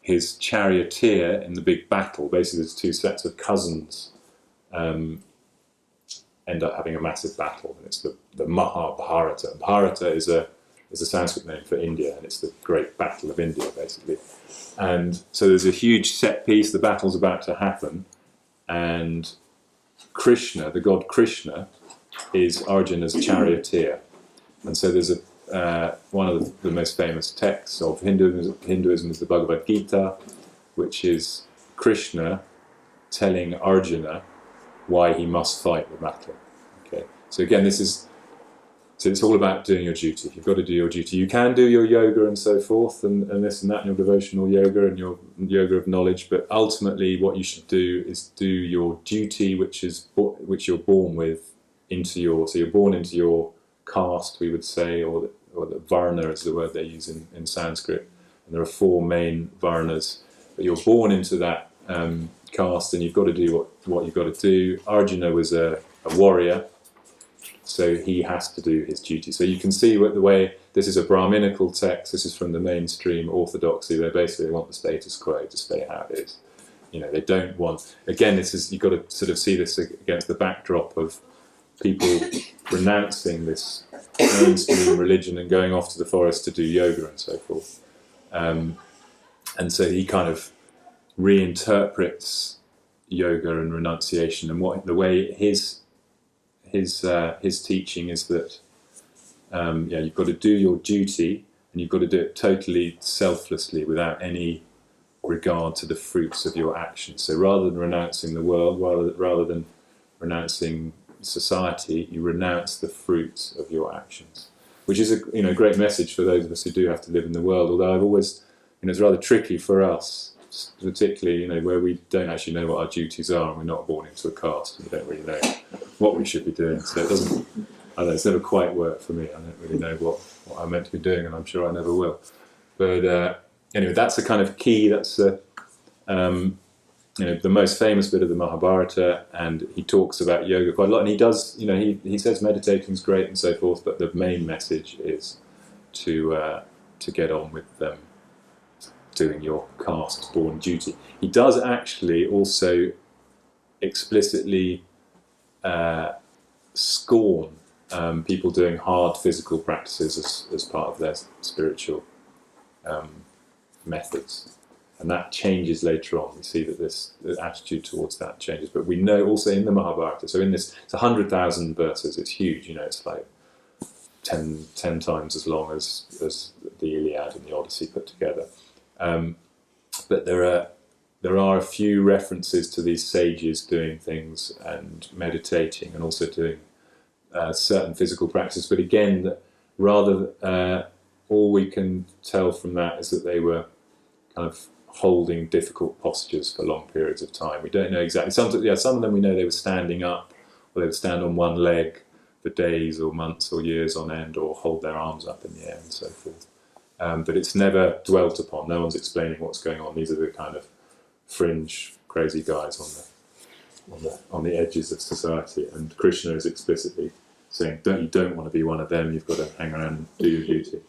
his charioteer in the big battle. Basically, there's two sets of cousins end up having a massive battle, and it's the Mahabharata. Bharata is a Sanskrit name for India, and it's the great battle of India, basically. And so there's a huge set piece, the battle's about to happen, and Krishna, the god Krishna, is Arjuna's charioteer. And so there's one of the most famous texts of Hinduism is the Bhagavad Gita, which is Krishna telling Arjuna why he must fight the battle. Okay, so again, it's all about doing your duty. You've got to do your duty. You can do your yoga and so forth, and this and that, and your devotional yoga and your yoga of knowledge. But ultimately, what you should do is do your duty, which you're born with, so you're born into your caste, we would say, or the varna is the word they use in Sanskrit. And there are four main varnas, but you're born into that caste, and you've got to do what you've got to do. Arjuna was a warrior, so he has to do his duty. So you can see the way this is a Brahminical text. This is from the mainstream orthodoxy. They basically want the status quo to stay how it is. They don't want. Again, you've got to sort of see this against the backdrop of people renouncing this mainstream religion and going off to the forest to do yoga and so forth. And so he kind of reinterprets yoga and renunciation, and the way his teaching is that you've got to do your duty, and you've got to do it totally selflessly without any regard to the fruits of your actions. So rather than renouncing the world, rather than renouncing society, you renounce the fruits of your actions, which is a great message for those of us who do have to live in the world. Although I've always, it's rather tricky for us, particularly where we don't actually know what our duties are, and we're not born into a caste, and we don't really know what we should be doing. So it doesn't. I don't know, it's never quite worked for me. I don't really know what I'm meant to be doing, and I'm sure I never will. But anyway, that's the kind of key. That's the most famous bit of the Mahabharata, and he talks about yoga quite a lot. And he does, he says meditating is great and so forth, but the main message is to get on with doing your caste-born duty. He does actually also explicitly scorn people doing hard physical practices as part of their spiritual methods. And that changes later on. We see that the attitude towards that changes. But we know also in the Mahabharata, so in this, it's 100,000 verses, it's huge, it's like 10 times as long as the Iliad and the Odyssey put together. But there are a few references to these sages doing things and meditating and also doing certain physical practices. But again, all we can tell from that is that they were kind of holding difficult postures for long periods of time. We don't know exactly. Some of them we know they were standing up, or they would stand on one leg for days or months or years on end, or hold their arms up in the air and so forth. But it's never dwelt upon. No one's explaining what's going on. These are the kind of fringe, crazy guys on the edges of society. And Krishna is explicitly saying, you don't want to be one of them. You've got to hang around and do your duty.